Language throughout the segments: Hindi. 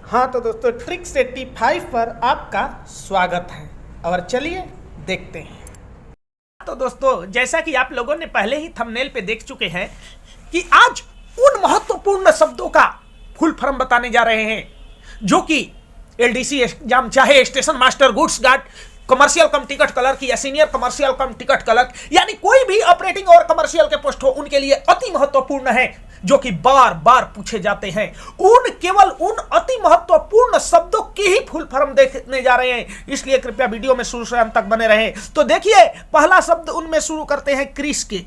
हाँ तो दोस्तों ट्रिक्स 85 पर आपका स्वागत है और चलिए देखते हैं। तो दोस्तों जैसा कि आप लोगों ने पहले ही थंबनेल पे देख चुके हैं कि आज उन महत्वपूर्ण शब्दों का फुल फॉर्म बताने जा रहे हैं जो कि एलडीसी एग्जाम चाहे station master, goods guard, commercial cum ticket clerk या senior commercial cum ticket clerk यानी कोई भी ऑपरेटिंग और कमर्शियल के पोस्ट हो उनके लिए अति महत्वपूर्ण है, जो कि बार बार पूछे जाते हैं। केवल उन अति महत्वपूर्ण शब्दों की ही फुल फॉर्म देखने जा रहे हैं, इसलिए कृपया वीडियो में शुरू से अंत तक बने रहें। तो देखिए पहला शब्द उनमें शुरू करते हैं क्रिस के।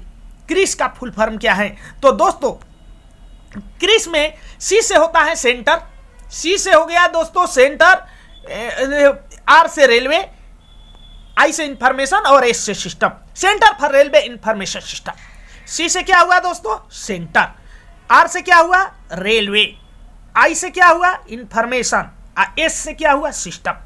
क्रिस का फुल फॉर्म क्या है? तो दोस्तों क्रिस में सी से होता है सेंटर, सी से हो गया दोस्तों सेंटर, आर से रेलवे, आई से इंफॉर्मेशन और एस से system. Centre for railway information system. C से क्या हुआ दोस्तों? सेंटर। आर से क्या हुआ? रेलवे। आई से क्या हुआ? इंफॉर्मेशन। एस से क्या हुआ? System.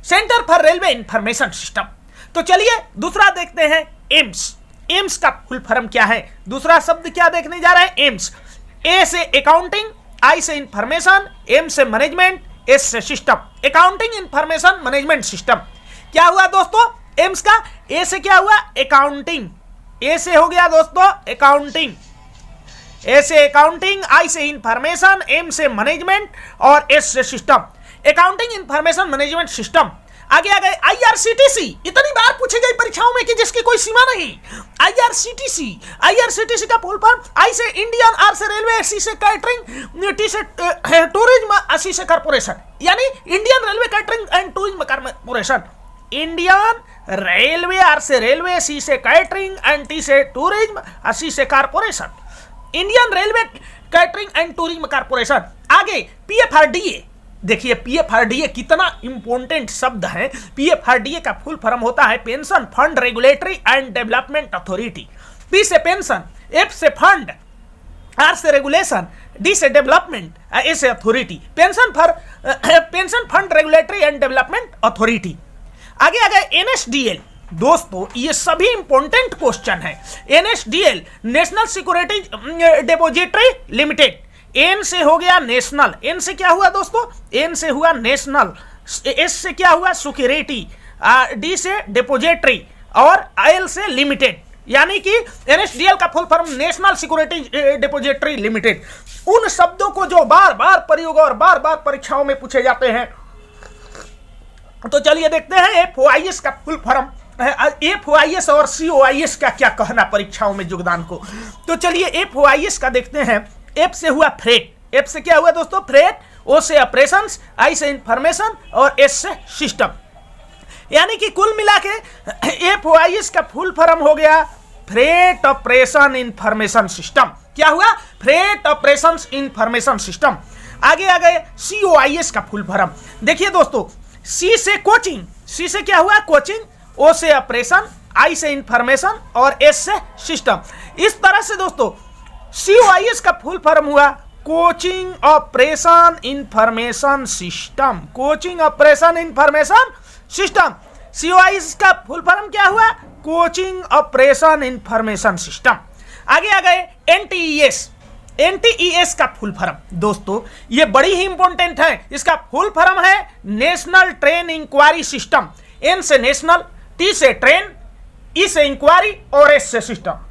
Centre for railway information system. तो चलिए दूसरा देखते हैं एम्स। एम्स का फुल फॉर्म क्या है? दूसरा शब्द क्या देखने जा रहे हैं? एम्स। ए से अकाउंटिंग, आई से इंफॉर्मेशन, एम से मैनेजमेंट, एस से system. Accounting information management system. क्या हुआ दोस्तों एम्स का? ए से क्या हुआ? अकाउंटिंग। ए से हो गया दोस्तों अकाउंटिंग, ए से अकाउंटिंग, आई से इंफॉर्मेशन, एम से मैनेजमेंट और एस से system. Accounting information management system. आगे आ गए आईआरसीटीसी। इतनी बार पूछी गई परीक्षाओं में कि जिसकी कोई सीमा नहीं। आईआरसीटीसी। आईआरसीटीसी का फुल फॉर्म आई से इंडियन, आर से रेलवे, सी से कैटरिंग, टी से टूरिज्म, सी से कॉर्पोरेशन यानी Indian railway catering and tourism corporation. Indian railway, R से रेलवे, सी से कैटरिंग एंड टी से टूरिज्म, सी से corporation. Indian railway catering and tourism corporation. आगे पीएफआरडीए। देखिए पीएफआरडीए कितना इंपॉर्टेंट शब्द है। पीएफआरडीए का फुल फॉर्म होता है pension fund regulatory and development authority. P से पेंशन, एफ से फंड, आर से रेगुलेशन, डी से डेवलपमेंट, ए से authority. Pension fund regulatory and development authority. आगे आ गए एनएसडीएल। दोस्तों ये सभी इंपॉर्टेंट क्वेश्चन है। NSDL national security depository limited. N से हो गया नेशनल, एन से क्या हुआ दोस्तों? एन से हुआ नेशनल, एस से क्या हुआ? सिक्योरिटी, डी से डिपॉजिटरी और एल से लिमिटेड यानी कि एनएसडीएल का full form national security depository limited. उन शब्दों को जो बार बार प्रयोग और बार बार परीक्षाओं में पूछे जाते हैं। तो चलिए देखते हैं एफओआईएस का फुल फॉर्म, एफओआईएस और सीओआईएस का क्या कहना परीक्षाओं में योगदान को। तो चलिए एफओआईएस का देखते हैं। एफ से हुआ फ्रेट। एफ से क्या हुआ दोस्तों? फ्रेट। ओ से ऑपरेशंस, आई से इंफॉर्मेशन और एस से सिस्टम। यानी कि कुल मिला के एफओआईएस का फुल फॉर्म हो गया फ्रेट ऑपरेशन इंफॉर्मेशन सिस्टम। क्या हुआ? Freight operation information system. आगे आ गए सीओआईएस का फुल फॉर्म। देखिए दोस्तों सी से कोचिंग, सी से क्या हुआ? कोचिंग, ओ से ऑपरेशन, आई से इंफॉर्मेशन और एस से सिस्टम। इस तरह से दोस्तों सीओआईएस का फुल फॉर्म हुआ coaching operation information system. Coaching operation information system. COIS का फुल फॉर्म क्या हुआ? Coaching operation information system. आगे आ गए एनटीईएस। एनटीईएस का फुल फॉर्म दोस्तों ये बड़ी ही इंपॉर्टेंट है। इसका फुल फॉर्म है national train enquiry system. N से नेशनल, टी से ट्रेन, ई से इंक्वायरी और एस से सिस्टम।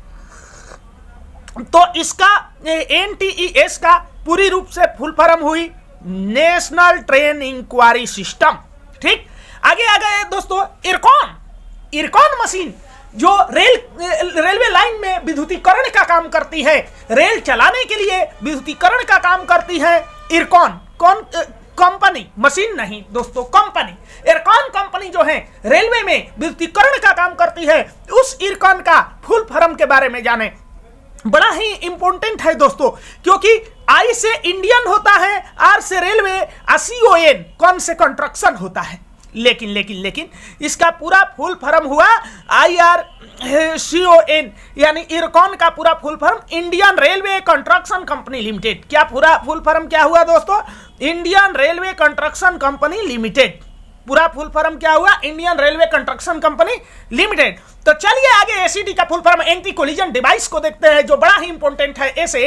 तो इसका एनटीईएस का पूरी रूप से फुल फॉर्म हुई नेशनल ट्रेन इंक्वायरी सिस्टम। ठीक। आगे आ गए दोस्तों इरकॉन। इरकॉन मशीन जो रेलवे लाइन में विद्युतीकरण का काम करती है, रेल चलाने के लिए विद्युतीकरण का काम करती है इरकॉन। कौन कंपनी? मशीन नहीं दोस्तों, कंपनी। इरकॉन कंपनी जो है रेलवे में विद्युतीकरण का काम करती है, उस इरकॉन का फुल फॉर्म के बारे में जाने। बड़ा ही इंपॉर्टेंट है दोस्तों क्योंकि आई से इंडियन होता है, आर से रेलवे, सीओएन कौन से कंस्ट्रक्शन होता है। लेकिन इसका पूरा फुल फॉर्म हुआ IRCON यानी इरकॉन का पूरा full form Indian railway construction company limited. क्या पूरा फुल फॉर्म क्या हुआ दोस्तों? Indian railway construction company limited. पूरा फुल फॉर्म क्या हुआ? Indian railway construction company limited. तो चलिए आगे एसीडी का full form anti collision device को देखते हैं, जो बड़ा ही इंपॉर्टेंट है। ए से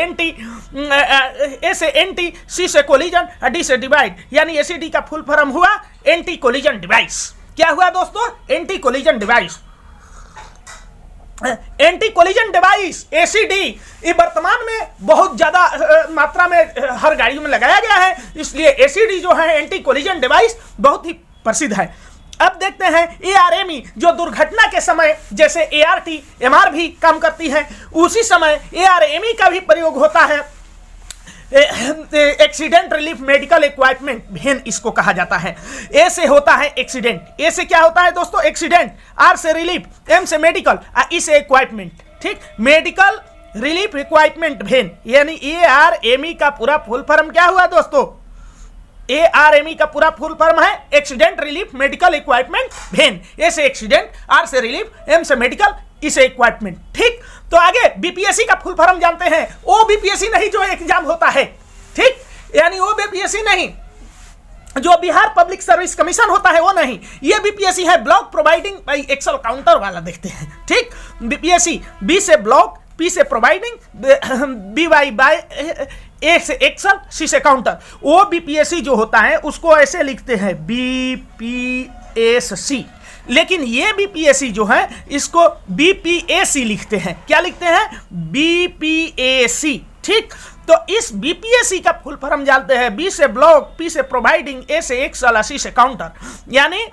एंटी, सी से कोलिजन, डी से डिवाइड, यानी एसीडी का फुल फॉर्म हुआ एंटी कोलिजन डिवाइस। क्या हुआ दोस्तों? Anti collision device. Anti collision device ACD ये वर्तमान में बहुत ज्यादा मात्रा में हर गाड़ियों में लगाया गया है, इसलिए एसीडी जो है एंटी कोलिजन डिवाइस बहुत ही प्रसिद्ध है। अब देखते हैं एआरएमई, जो दुर्घटना के समय जैसे एआरटी, एमआर भी काम करती है, उसी समय एआरएमई का भी प्रयोग होता है। Accident relief medical equipment when इसको कहा जाता है। ए से होता है एक्सीडेंट, ए से क्या होता है दोस्तों? एक्सीडेंट, आर से रिलीफ, एम से मेडिकल, ई से इक्विपमेंट। ठीक, मेडिकल रिलीफ इक्विपमेंट वेन, यानी एआरएमई का पूरा फुल फॉर्म क्या हुआ दोस्तों? एआरएमई का पूरा फुल फॉर्म है accident relief medical equipment van. A से एक्सीडेंट, आर से रिलीफ, एम से मेडिकल, इसे इक्विपमेंट। ठीक, तो आगे बीपीएससी का फुल फॉर्म जानते हैं। ओ बीपीएससी नहीं जो एग्जाम होता है, ठीक, यानी ओ बीपीएससी नहीं, जो बिहार पब्लिक सर्विस कमीशन होता है वो नहीं, ये बीपीएससी है block providing by Excel counter वाला। देखते हैं, ठीक, बीपीएससी, बी से ब्लॉक, पी से providing, B Y by, A से एक्सेल, सी से काउंटर। ओ बीपीएससी जो होता है उसको ऐसे लिखते हैं बीपीएससी, लेकिन ये बीपीएससी जो है इसको बीपीएसी लिखते हैं। क्या लिखते हैं? बीपीएसी। ठीक, तो इस बीपीएसी का फुल फॉर्म जानते हैं। बी से ब्लॉक, पी से प्रोवाइडिंग, ए से एक्सेल, सी से काउंटर, यानी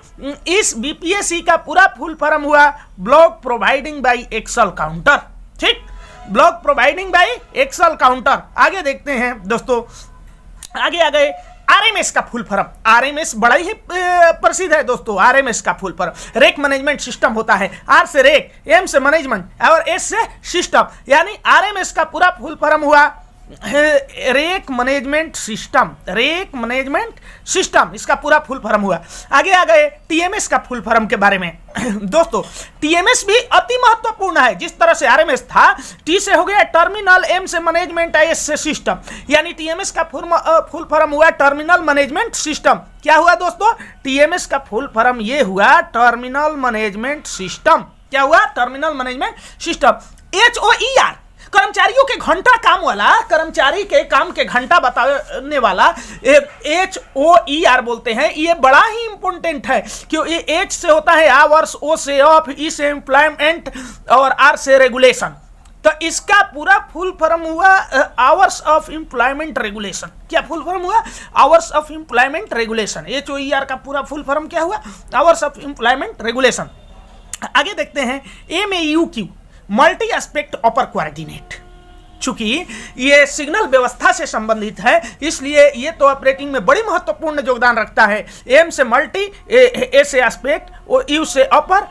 इस बीपीएसी का पूरा फुल फॉर्म हुआ block providing by Excel counter. ठीक, block providing by Excel counter. आगे देखते हैं दोस्तों, आगे आ गए आरएमएस का फुल फॉर्म। आरएमएस बड़ा ही प्रसिद्ध है दोस्तों। आरएमएस का full form rake management system होता है। आर से रेक, एम से मैनेजमेंट और एस से सिस्टम, यानी आरएमएस का पूरा फुल फॉर्म हुआ rake management system. Rake management system इसका पूरा फुल फॉर्म हुआ। आगे आ गए टीएमएस का फुल फॉर्म के बारे में। दोस्तों टीएमएस भी अति महत्वपूर्ण है। जिस तरह से आरएमएस था, टी से हो गया टर्मिनल, एम से मैनेजमेंट, एस से सिस्टम, यानी टीएमएस का फुल फॉर्म हुआ टर्मिनल मैनेजमेंट सिस्टम। क्या हुआ दोस्तों? टीएमएस का फुल फॉर्म ये हुआ टर्मिनल मैनेजमेंट सिस्टम। क्या हुआ? Terminal management system. HOER कर्मचारियों के घंटा काम वाला, कर्मचारी के काम के घंटा बताने वाला HOER बोलते हैं। ये बड़ा ही इंपॉर्टेंट है क्यों? ये H से होता है आवर्स, O से ऑफ, E से एम्प्लॉयमेंट और R से रेगुलेशन। तो इसका पूरा फुल फॉर्म हुआ आवर्स ऑफ एम्प्लॉयमेंट रेगुलेशन। क्या फुल फॉर्म हुआ? Hours of employment regulation. HOER का पूरा फुल फॉर्म क्या हुआ? Hours of employment regulation. आगे देखते हैं MAUQ, मल्टी एस्पेक्ट ऑपर कोऑर्डिनेट। चूंकि ये सिग्नल व्यवस्था से संबंधित है, इसलिए ये तो ऑपरेटिंग में बड़ी महत्वपूर्ण योगदान रखता है। एम से मल्टी, ए से एस्पेक्ट, यू से अपर,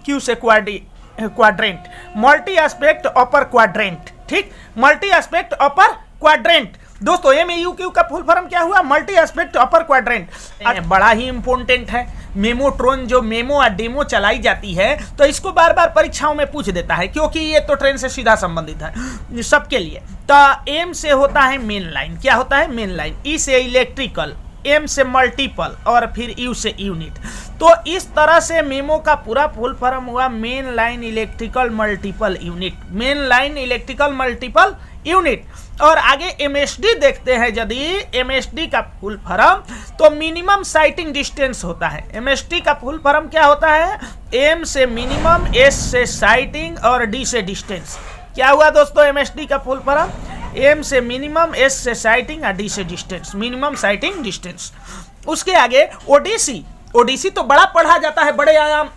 क्यू से क्वाड्रेंट, मल्टी एस्पेक्ट ऑपर क्वाड्रेंट। ठीक, मल्टी एस्पेक्ट ऑपर क्वाड्रेंट। दोस्तों MAUQ का फुल फॉर्म क्या हुआ? Multi aspect upper quadrant. बड़ा ही इंपॉर्टेंट है। मेमोट्रोन जो मेमो और डेमो चलाई जाती है, तो इसको बार बार परीक्षाओं में पूछ देता है, क्योंकि ये तो ट्रेन से सीधा संबंधित है सबके लिए। तो एम से होता है मेन लाइन। क्या होता है? Main line. ई से इलेक्ट्रिकल, एम से मल्टीपल और फिर यू से यूनिट। तो इस तरह से मेमो का पूरा फुल फॉर्म हुआ main line electrical multiple unit. Main line electrical multiple unit. और आगे MSD देखते हैं। यदि MSD का फुल फॉर्म, तो मिनिमम साइटिंग डिस्टेंस होता है। MSD का फुल फॉर्म क्या होता है? M से मिनिमम, S से साइटिंग और D से डिस्टेंस। क्या हुआ दोस्तों MSD का फुल फॉर्म? M से मिनिमम, S से साइटिंग और D से डिस्टेंस, मिनिमम साइटिंग डिस्टेंस। उसके आगे ODC तो बड़ा पढ़ा जाता है, बड़े आयाम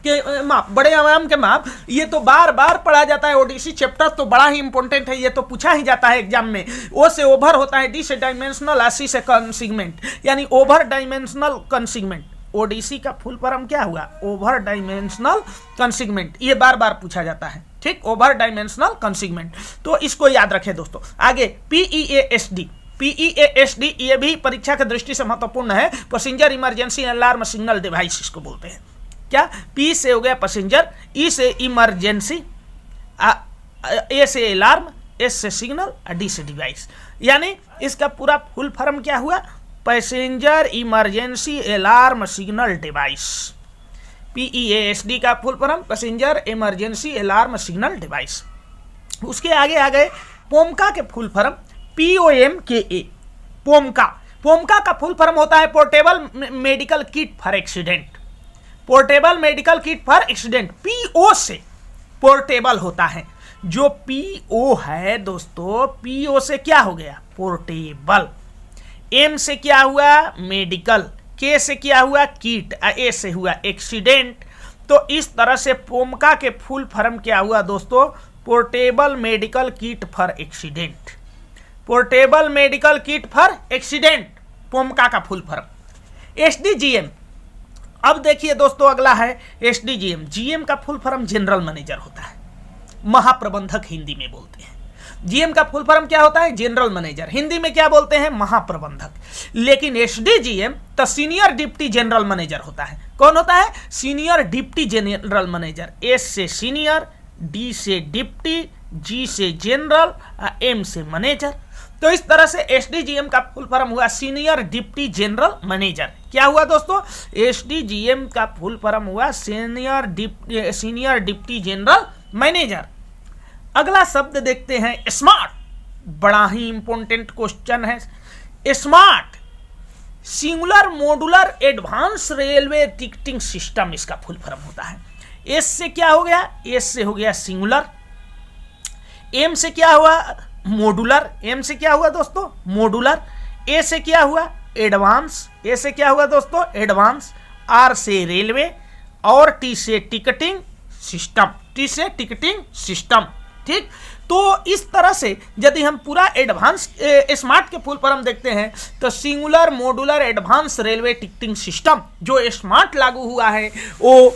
के माप, बड़े आयाम के माप। ये तो बार बार पढ़ा जाता है। ODC चैप्टर तो बड़ा ही इंपॉर्टेंट है, ये तो पूछा ही जाता है एग्जाम में। O से ओवर होता है, D से डायमेंशनल, C से कंसिगमेंट, यानी ओवर डायमेंशनल कंसिगमेंट। ODC का फुल फॉर्म क्या हुआ? Over dimensional consignment. ये बार बार पूछा जाता है। ठीक, ओवर डायमेंशनल कंसिगमेंट, तो इसको याद रखें दोस्तों। आगे PEASD। PEASD ये भी परीक्षा की दृष्टि से महत्वपूर्ण है। Passenger emergency alarm signal device इसको बोलते हैं। क्या? P से हो गया पैसेंजर, E से इमरजेंसी, A से अलार्म, S से सिग्नल, D से डिवाइस। यानी इसका पूरा फुल फॉर्म क्या हुआ? Passenger emergency alarm signal device, PEASD का full form passenger emergency alarm signal device. उसके आगे आ गए पोमका के फुल फॉर्म POMKA, पोमका। पोमका का फुल फॉर्म होता है portable medical kit for accident, portable medical kit for accident. PO से पोर्टेबल होता है, जो PO है दोस्तों, PO से क्या हो गया, पोर्टेबल। M से क्या हुआ, मेडिकल। K से क्या हुआ, किट। A से हुआ एक्सीडेंट। तो इस तरह से पोमका के फुल फॉर्म क्या हुआ दोस्तों, portable medical kit for accident, portable medical kit for accident, POMKA का फुल फॉर्म। SDGM, अब देखिए दोस्तों अगला है SDGM। GM का फुल फॉर्म जनरल मैनेजर होता है, महाप्रबंधक हिंदी में बोलते हैं। GM का फुल फॉर्म क्या होता है, जनरल मैनेजर, हिंदी में क्या बोलते हैं, महाप्रबंधक। लेकिन SDGM तो सीनियर डिप्टी जनरल मैनेजर होता है। कौन होता है, senior deputy general manager. S से सीनियर, D से डिप्टी, G से जनरल, M से मैनेजर। तो इस तरह से SDGM का फुल फॉर्म हुआ सीनियर डिप्टी जनरल मैनेजर। क्या हुआ दोस्तों, SDGM का फुल फॉर्म हुआ सीनियर डिप्टी जनरल मैनेजर। अगला शब्द देखते हैं स्मार्ट, बड़ा ही इंपॉर्टेंट क्वेश्चन है। Smart singular modular advance railway ticketing system इसका फुल फॉर्म होता है। एस से क्या हो गया, एस से हो गया सिंगुलर। एम से क्या हुआ, मॉड्यूलर। एम से क्या हुआ दोस्तों, मॉड्यूलर। ए से क्या हुआ, एडवांस। ए से क्या हुआ दोस्तों, एडवांस। आर से रेलवे और टी से टिकटिंग सिस्टम, टी से टिकटिंग सिस्टम। ठीक, तो इस तरह से यदि हम पूरा एडवांस स्मार्ट के फुल फॉर्म देखते हैं तो singular modular advance railway ticketing system जो स्मार्ट लागू हुआ है वो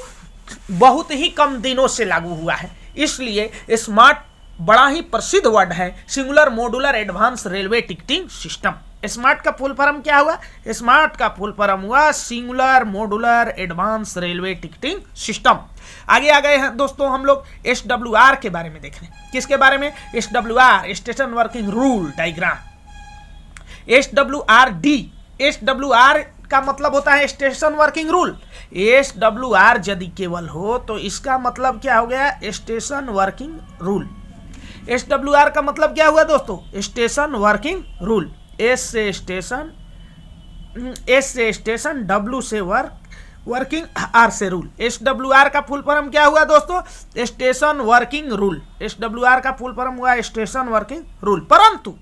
बहुत ही कम दिनों से लागू हुआ है, इसलिए स्मार्ट बड़ा ही प्रसिद्ध वर्ड है, singular modular advance railway ticketing system. Smart का फुल फॉर्म क्या हुआ, स्मार्ट का फुल फॉर्म हुआ singular modular advance railway ticketing system. आगे आ गए हैं दोस्तों हम लोग SWR के बारे में देख रहे हैं। किसके बारे में, SWR station working rule diagram. SWRD, SWR का मतलब होता है स्टेशन वर्किंग रूल। SWR यदि केवल हो तो इसका मतलब क्या हो गया, स्टेशन वर्किंग रूल। SWR का मतलब क्या हुआ दोस्तों, स्टेशन वर्किंग रूल। S से स्टेशन, S से स्टेशन, W से वर्किंग, R से रूल। SWR का फुल फॉर्म क्या हुआ दोस्तों, स्टेशन वर्किंग रूल। SWR का फुल फॉर्म हुआ स्टेशन वर्किंग रूल। परंतु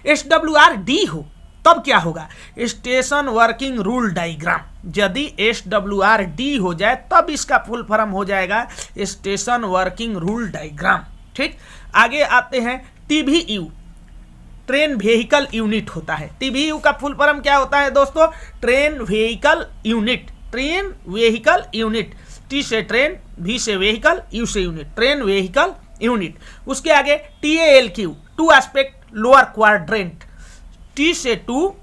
SWRD हो तब क्या होगा, स्टेशन वर्किंग रूल डायग्राम। यदि SWRD हो जाए तब इसका फुल फॉर्म हो जाएगा स्टेशन वर्किंग रूल डायग्राम। ठीक, आगे आते हैं TVU, ट्रेन व्हीकल यूनिट होता है। TVU का फुल फॉर्म क्या होता है दोस्तों, train vehicle unit, train vehicle unit. T से ट्रेन, V से व्हीकल, U से यूनिट, ट्रेन व्हीकल यूनिट। उसके आगे TALQ, to aspect lower quadrant. T से टू,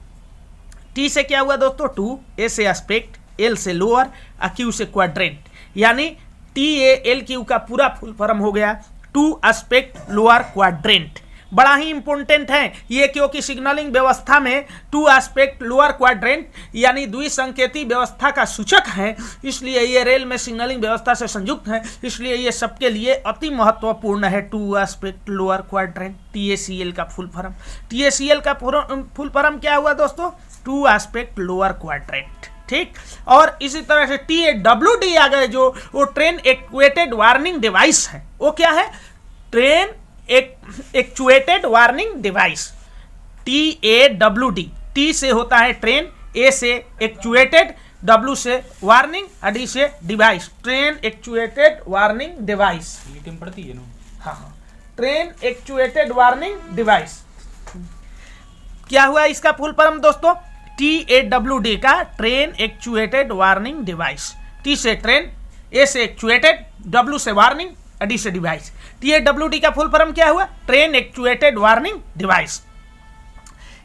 T से क्या हुआ दोस्तों, टू, A से एस्पेक्ट, L से लोअर, Q से क्वाड्रेंट। यानी TALQ का पूरा फुल फॉर्म हो गया टू एस्पेक्ट लोअर क्वाड्रेंट। बड़ा ही इंपॉर्टेंट है ये, क्योंकि सिग्नलिंग व्यवस्था में टू एस्पेक्ट लोअर क्वाड्रेंट यानी द्विसंकेती व्यवस्था का सूचक है, इसलिए ये रेल में सिग्नलिंग व्यवस्था से संयुक्त है, इसलिए ये सबके लिए अति महत्वपूर्ण है। To aspect lower quadrant, TACL का फुल फॉर्म। TACL का फुल फॉर्म क्या हुआ दोस्तों, टू एस्पेक्ट लोअर क्वाड्रेंट। ठीक, और इसी तरह से TAWD आ गए जो वो ट्रेन एक्चुएटेड वार्निंग डिवाइस है। वो क्या है, train actuated warning device. TAWD, T से होता है ट्रेन, A से एक्चुएटेड, W से वार्निंग, D से device, train actuated warning device. पड़ती है ना, हाँ, ट्रेन एक्चुएटेड वार्निंग डिवाइस। क्या हुआ इसका फुल फॉर्म दोस्तों, TAWD का train actuated warning device. T से ट्रेन, A से एक्चुएटेड, W से वार्निंग, D से डिवाइस। TAWD का फुल फॉर्म क्या हुआ, ट्रेन एक्चुएटेड वार्निंग डिवाइस।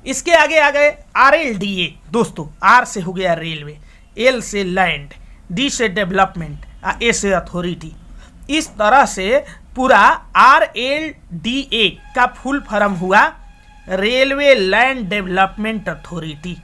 इसके आगे आ गए RLDA दोस्तों। R से हो गया रेलवे, L से लैंड, D से डेवलपमेंट, A से अथॉरिटी। इस तरह से पूरा RLDA का फुल फॉर्म हुआ railway land development authority.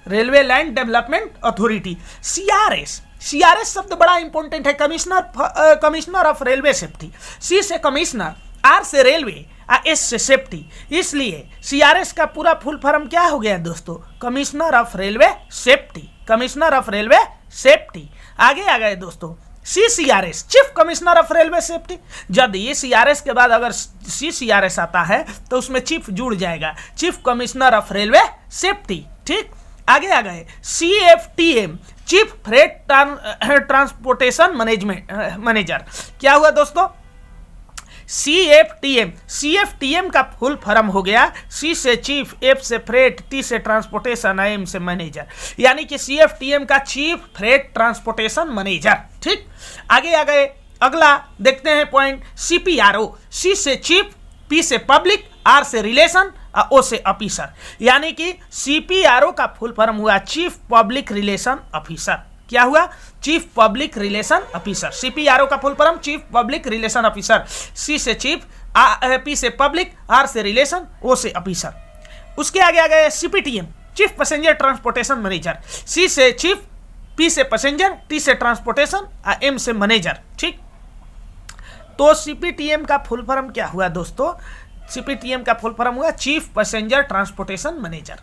Railway land development authority. CRS, CRS शब्द बड़ा इंपॉर्टेंट है, कमिश्नर ऑफ रेलवे सेफ्टी। सी से कमिश्नर, आर से रेलवे, एस से सेफ्टी, इसलिए सीआरएस का पूरा फुल फॉर्म क्या हो गया दोस्तों? Commissioner of railway safety, commissioner of railway safety. आगे आ गए दोस्तों CCRS, chief commissioner of railway safety. यदि सीआरएस के बाद अगर सीसीआरएस आता है तो उसमें चीफ जुड़ जाएगा, chief commissioner of railway safety. ठीक, आगे आ गए सीएफटीएम, चीफ फ्रेट ट्रांसपोर्टेशन मैनेजर। क्या हुआ दोस्तों? सीएफटीएम, सीएफटीएम का फुल फॉर्म हो गया सी से चीफ, एफ से फ्रेट, टी से ट्रांसपोर्टेशन, एम से मैनेजर, यानी कि सीएफटीएम का चीफ फ्रेट ट्रांसपोर्टेशन मैनेजर। ठीक, आगे आ गए, अगला देखते हैं पॉइंट सीपीआरओ, सी से चीफ, पी से पब्लिक, आर से रिलेशन, ओ से ऑफिसर, यानी कि सीपीआरओ का फुल फॉर्म हुआ चीफ पब्लिक रिलेशन ऑफिसर। क्या हुआ? Chief public relation officer. CPRO का full form chief public relation officer. C से चीफ, पी से पब्लिक, आर से रिलेशन, ओ से ऑफिसर। उसके आगे आ गए CPTM, chief passenger transportation manager. C से चीफ, पी से पैसेंजर, टी से ट्रांसपोर्टेशन, एम से मैनेजर। ठीक, तो सीपीटीएम का फुल फॉर्म क्या हुआ दोस्तों? सीपीटीएम का फुल फॉर्म हुआ चीफ पैसेंजर ट्रांसपोर्टेशन मैनेजर।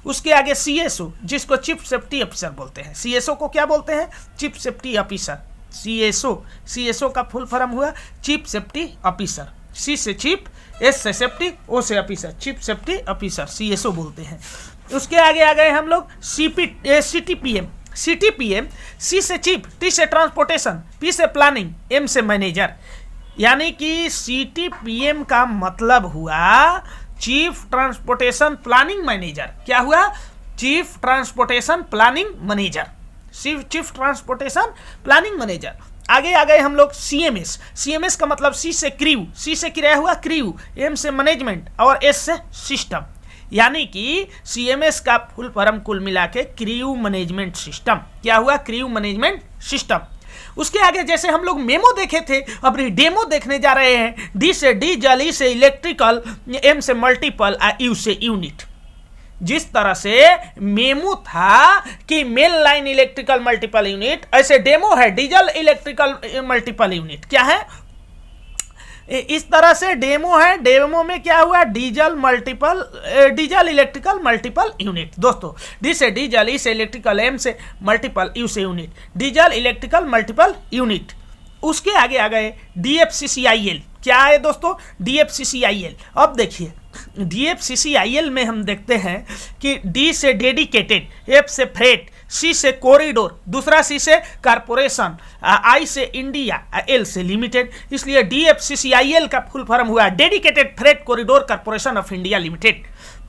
उसके आगे सीएसओ, जिसको चीफ सेफ्टी ऑफिसर बोलते हैं। सीएसओ को क्या बोलते हैं? Chief safety officer. CSO, CSO का फुल फॉर्म हुआ चीफ सेफ्टी ऑफिसर। सी से चीफ, एस से सेफ्टी, ओ से officer, chief safety officer, CSO बोलते हैं। उसके आगे आ गए हम लोग सीटीपीएम, सीटीपीएम, सी से चीफ, टी से ट्रांसपोर्टेशन, पी से प्लानिंग, एम से मैनेजर, यानी कि सीटीपीएम का मतलब हुआ चीफ ट्रांसपोर्टेशन प्लानिंग मैनेजर। क्या हुआ? Chief transportation planning manager, chief transportation planning manager. आगे आ गए हम लोग सीएमएस, सीएमएस का मतलब सी से क्रू, सी से किराया हुआ क्रू, एम से मैनेजमेंट और एस से सिस्टम, यानी कि सीएमएस का फुल फॉर्म कुल मिला के क्रू मैनेजमेंट सिस्टम। क्या हुआ? Crew management system. उसके आगे जैसे हम लोग मेमो देखे थे, अब डेमो देखने जा रहे हैं। डी से डीजल, ई से इलेक्ट्रिकल, एम से मल्टीपल, यू से यूनिट। जिस तरह से मेमो था कि main line electrical multiple unit, ऐसे डेमो है डीजल इलेक्ट्रिकल मल्टीपल यूनिट। क्या है? इस तरह से डेमो है, डेमो में क्या हुआ? Diesel electrical multiple unit. दोस्तों, डी से डीजल, ई से इलेक्ट्रिकल, एम से मल्टीपल, यू से unit, diesel electrical multiple unit. उसके आगे आ गए डीएफसीसीआईएल। क्या है दोस्तों? डीएफसीसीआईएल। अब देखिए डीएफसीसीआईएल में हम देखते हैं कि डी से डेडिकेटेड, एफ से फ्रेट, सी से कॉरिडोर, दूसरा सी से कारपोरेशन, आई से इंडिया, एल से लिमिटेड। इसलिए डीएफसीसीआईएल का फुल फॉर्म हुआ dedicated freight corridor corporation of India limited.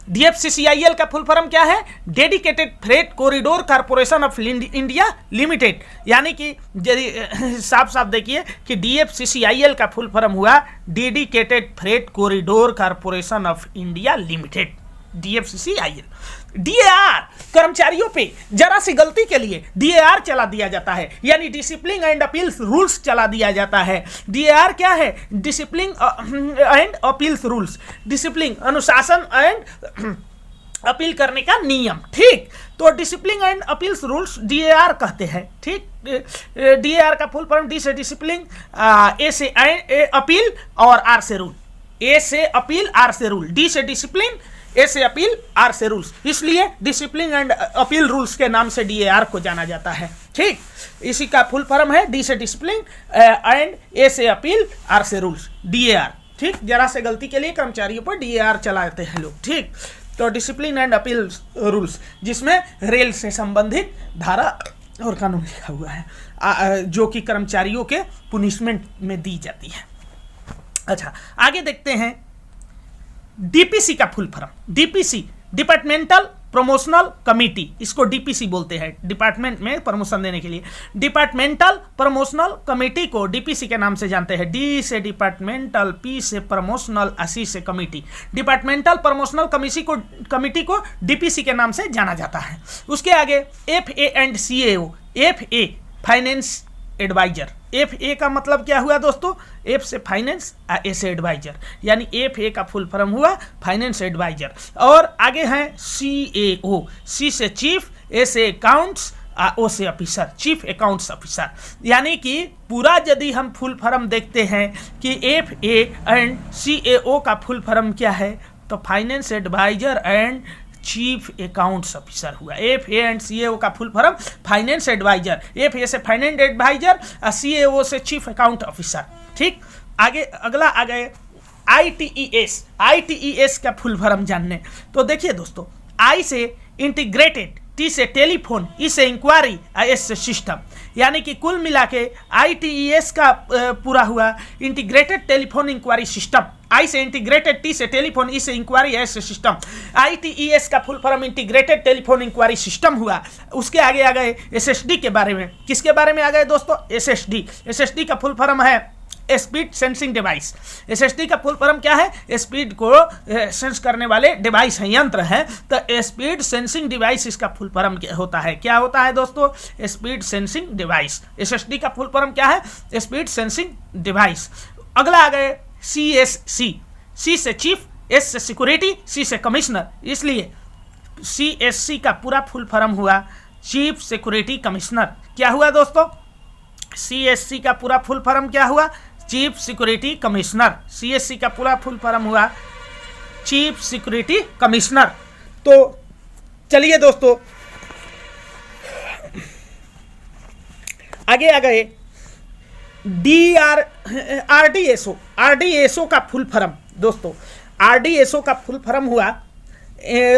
DFCCIL का फुल फॉर्म क्या है? Dedicated freight corridor corporation of India limited. यानी कि यदि साफ साफ देखिए कि डीएफसीसीआईएल का फुल फॉर्म हुआ dedicated freight corridor corporation of India limited, DFCCIL. DAR, कर्मचारियों पे जरा सी गलती के लिए डीएआर चला दिया जाता है, यानी डिसिप्लिन एंड अपील्स रूल्स चला दिया जाता है। डीएआर क्या है? Discipline and appeals rules, discipline अनुशासन एंड अपील करने का नियम। ठीक, तो discipline and appeals rules DAR कहते हैं। ठीक, डीएआर का फुल फॉर्म डी से डिसिप्लिन, ए से अपील और आर से रूल। ए से अपील, आर से रूल। डी से डिसिप्लिन, ए से अपील, आर से रूल्स, इसलिए डिसिप्लिन एंड अपील रूल्स के नाम से डीएआर को जाना जाता है। ठीक, इसी का फुल फॉर्म है डी से डिसिप्लिन एंड ए से अपील, आर से रूल्स, डीएआर। ठीक, जरा से गलती के लिए कर्मचारियों पर डीएआर चलाते हैं लोग। ठीक, तो डिसिप्लिन एंड अपील रूल्स, जिसमें रेल से संबंधित धारा और कानून लिखा हुआ है, जो कि कर्मचारियों के पुनिशमेंट में दी जाती है। अच्छा, आगे देखते हैं डीपीसी का full form. DPC, departmental promotional committee, इसको डीपीसी बोलते हैं, डिपार्टमेंट में प्रमोशन देने के लिए। डिपार्टमेंटल प्रमोशनल कमेटी को डीपीसी के नाम से जानते हैं। डी से डिपार्टमेंटल, पी से प्रमोशनल, सी से कमेटी। डिपार्टमेंटल प्रमोशनल कमेटी को डीपीसी के नाम से जाना जाता है। उसके आगे FA and CAO. FA finance advisor. F A का मतलब क्या हुआ दोस्तों? एफ से फाइनेंस, ए से एडवाइजर, यानी एफ ए का फुल फॉर्म हुआ फाइनेंस एडवाइजर। और आगे हैं सी ए ओ। सी से चीफ, एस ए अकाउंट्स, ओ से ऑफिसर, चीफ अकाउंट्स ऑफिसर। यानी कि पूरा यदि हम फुल फॉर्म देखते हैं कि F A and C A O का फुल फॉर्म क्या है, तो finance advisor and chief accounts officer हुआ। F A and C A O का full form finance advisor, F A से फाइनेंस एडवाइजर और सी ए ओ से चीफ अकाउंट ऑफिसर। ठीक, आगे अगला आ गए ITES। ITES का फुल फॉर्म जानने, तो देखिए दोस्तों, आई से इंटीग्रेटेड, टी से टेलीफोन, ई से इंक्वायरी, एस से सिस्टम। यानी कि कुल मिला के ITES का पूरा हुआ integrated telephone inquiry system. I से इंटीग्रेटेड, टी से टेलीफोन, ई से इंक्वायरी, एस से सिस्टम। ITES का full form integrated telephone inquiry system हुआ। उसके आगे आ गए SSD के बारे में। किसके बारे में आ गए दोस्तों? SSD। SSD का फुल फॉर्म है स्पीड सेंसिंग डिवाइस। SSD का फुल फॉर्म क्या है? स्पीड को सेंस करने वाले डिवाइस हैं, यंत्र हैं। तो स्पीड सेंसिंग डिवाइस इसका फुल फॉर्म होता है। क्या होता है दोस्तों? Speed sensing device. SSD का फुल फॉर्म क्या है? Speed sensing device. अगला आ गए CSC। C से चीफ, S से सिक्योरिटी, C से कमिश्नर। इसलिए CSC का पूरा फुल फॉर्म हुआ चीफ सिक्योरिटी कमिश्नर। क्या हुआ दोस्तों? CSC का पूरा फुल फॉर्म क्या हुआ? Chief security commissioner. CSC का पूरा फुल फॉर्म हुआ चीफ सिक्योरिटी कमिश्नर। तो चलिए दोस्तों आगे आ गए RDSO। RDSO का फुल फॉर्म दोस्तों, RDSO का फुल फॉर्म हुआ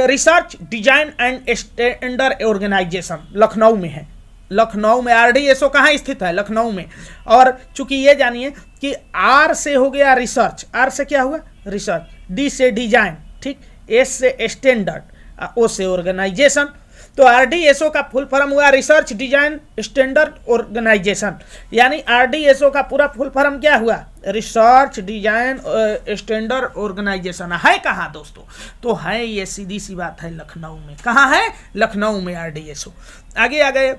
research design and standard organisation. Lucknow में है। लखनऊ में RDSO कहाँ स्थित है? लखनऊ में। और चूंकि ये जानिए कि R से हो गया रिसर्च, R से क्या हुआ? रिसर्च, D से डिजाइन, ठीक, S से स्टैंडर्ड, O से ऑर्गेनाइजेशन। तो RDSO का फुल फॉर्म हुआ रिसर्च डिजाइन स्टैंडर्ड ऑर्गेनाइजेशन। यानी RDSO का पूरा फुल फॉर्म क्या हुआ? Research design standard organisation. है कहाँ दोस्तों? तो है, ये सीधी सी बात है, लखनऊ में। कहाँ है? लखनऊ में RDSO। आगे आ गए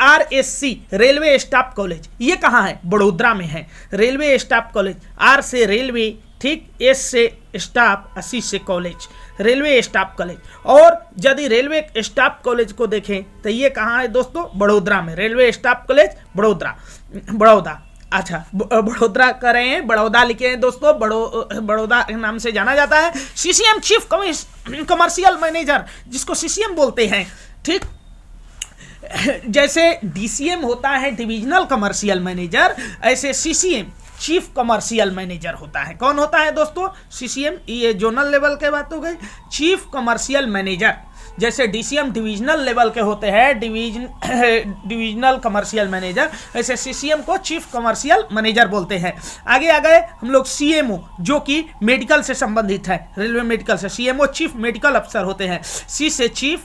RSC, रेलवे स्टाफ कॉलेज। ये कहाँ है? बड़ोदरा में है। रेलवे स्टाफ कॉलेज, R से रेलवे, ठीक, S से स्टाफ, C से कॉलेज, रेलवे स्टाफ कॉलेज। और यदि रेलवे स्टाफ कॉलेज को देखें तो ये कहाँ है दोस्तों? बड़ोदरा में। Railway staff college Baroda. अच्छा, बड़ोदरा कर रहे हैं, बड़ौदा लिखे हैं दोस्तों, बड़ौदा के नाम से जाना जाता है। CCM चीफ कमर्शियल मैनेजर, जिसको CCM बोलते हैं, ठीक। जैसे DCM होता है डिविजनल कमर्शियल मैनेजर, ऐसे CCM चीफ कमर्शियल मैनेजर होता है। कौन होता है दोस्तों? CCM, ये जोनल लेवल के बात हो गई। चीफ कमर्शियल मैनेजर, जैसे DCM डिविजनल लेवल के होते हैं, डिविजनल कमर्शियल मैनेजर, ऐसे CCM को चीफ कमर्शियल मैनेजर बोलते हैं। आगे आ गए हम लोग CMO, जो कि मेडिकल से संबंधित है, रेलवे मेडिकल से। CMO चीफ मेडिकल अफसर होते हैं। C से चीफ,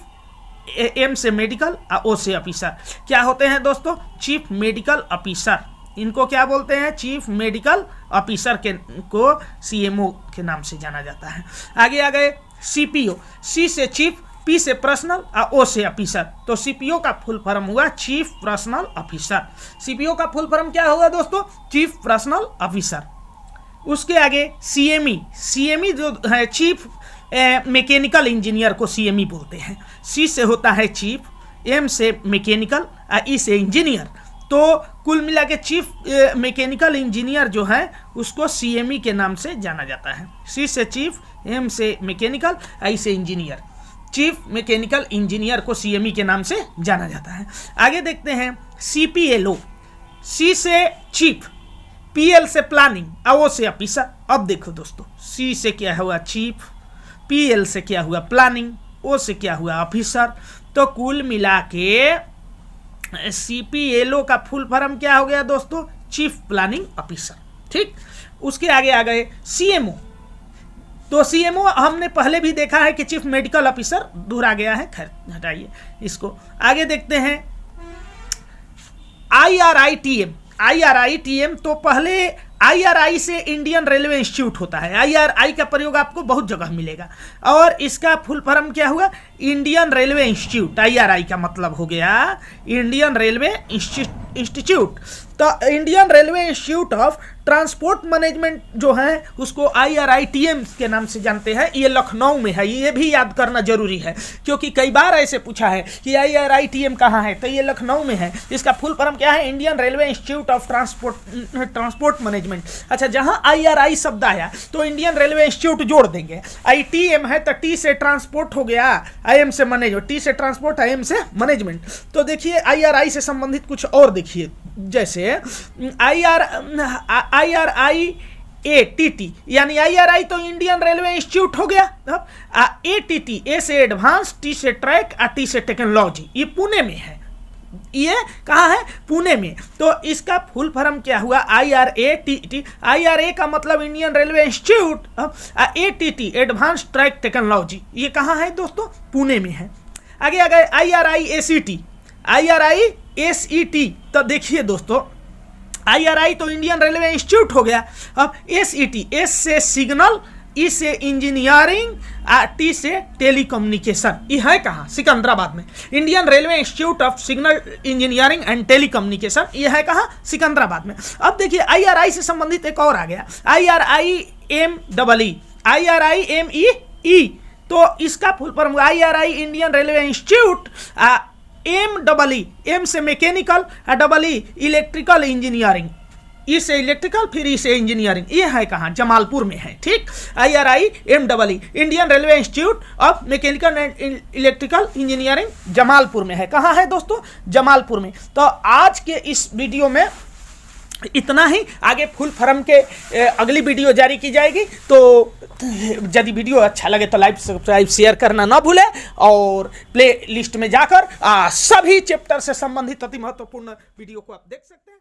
M से मेडिकल, O से ऑफिसर। क्या होते हैं दोस्तों? Chief medical officer. इनको क्या बोलते हैं? चीफ मेडिकल ऑफिसर को CMO के नाम से जाना जाता है। आगे आ गए CPO, C से चीफ, P से पर्सनल, O से ऑफिसर। तो CPO का फुल फॉर्म हुआ चीफ पर्सनल ऑफिसर। CPO का फुल फॉर्म क्या होगा दोस्तों? Chief personnel officer. उसके आगे CME जो है चीफ मैकेनिकल इंजीनियर को CME बोलते हैं। C से होता है चीफ, M से मैकेनिकल, E से इंजीनियर। तो कुल मिला के चीफ मैकेनिकल इंजीनियर जो है उसको CME के नाम से जाना जाता है। C से चीफ, M से मैकेनिकल, I से इंजीनियर। चीफ मैकेनिकल इंजीनियर को CME के नाम से जाना जाता है। आगे देखते हैं CPLO, C से चीफ, PL से प्लानिंग, O से ऑफिसर। अब देखो दोस्तों, C से क्या हुआ? चीफ, PL से क्या हुआ? प्लानिंग, O से क्या हुआ? ऑफिसर। तो कुल मिला के CPLO का फुल फॉर्म क्या हो गया दोस्तों? चीफ प्लानिंग ऑफिसर, ठीक। उसके आगे आ गए CMO। तो CMO हमने पहले भी देखा है कि चीफ मेडिकल ऑफिसर, दोहरा गया है, खैर हटाइए इसको। आगे देखते हैं IRITM। तो पहले IRI से इंडियन रेलवे इंस्टीट्यूट होता है। IRI का प्रयोग आपको बहुत जगह मिलेगा। और इसका फुल फॉर्म क्या हुआ? Indian railway institute. IRI का मतलब हो गया इंडियन रेलवे इंस्टीट्यूट, तो Indian railway institute of transport management जो है उसको IRITM के नाम से जानते हैं, ये लखनऊ में है। ये भी याद करना जरूरी है क्योंकि कई बार ऐसे पूछा है कि IRITM कहाँ है, तो ये लखनऊ में है। इसका फुल फॉर्म क्या है? Indian railway institute of transport management. अच्छा, जहाँ IRI शब्द आया तो इंडियन रेलवे इंस्टीट्यूट जोड़ देंगे। ITM है तो T से ट्रांसपोर्ट हो गया, IM से मैनेजमेंट, T से ट्रांसपोर्ट, IM से मैनेजमेंट। तो देखिए IRI से संबंधित कुछ और देखिए, जैसे IRIATT, यानी IRI तो इंडियन रेलवे इंस्टीट्यूट हो गया। ATT, A से एडवांस, T से ट्रैक, T से टेक्नोलॉजी, ये पुणे में है। ये कहाँ है? पुणे में। तो इसका फुल फॉर्म क्या हुआ? IRATT। IRA का मतलब Indian railway institute, ATT advance track technology, ये कहाँ है दोस्तों? पुणे में है। आगे आ गए IRIACT, IRISET। तो देखिए दोस्तों, IRI तो इंडियन रेलवे इंस्टीट्यूट हो गया। अब SET, S से सिग्नल, E से इंजीनियरिंग, T से टेलीकम्युनिकेशन, ये है कहाँ? सिकंदराबाद में। Indian railway institute of signal engineering and telecommunication, ये है कहाँ? सिकंदराबाद में। अब देखिए IRI से संबंधित एक और आ गया, IRIMEE। तो इसका full form IRI Indian railway institute, MEE, M से मैकेनिकल, EE इलेक्ट्रिकल इंजीनियरिंग, ई से इलेक्ट्रिकल, फिर ई से इंजीनियरिंग, ये है कहाँ? जमालपुर में है। ठीक, IRIMEE Indian railway institute of mechanical and electrical engineering Jamalpur में है। कहाँ है दोस्तों? जमालपुर में। तो आज के इस वीडियो में इतना ही। आगे फुल फॉर्म के अगली वीडियो जारी की जाएगी। तो यदि वीडियो अच्छा लगे तो लाइक, सब्सक्राइब, शेयर करना ना भूलें और प्ले लिस्ट में जाकर सभी चैप्टर से संबंधित अति महत्वपूर्ण वीडियो को आप देख सकते हैं।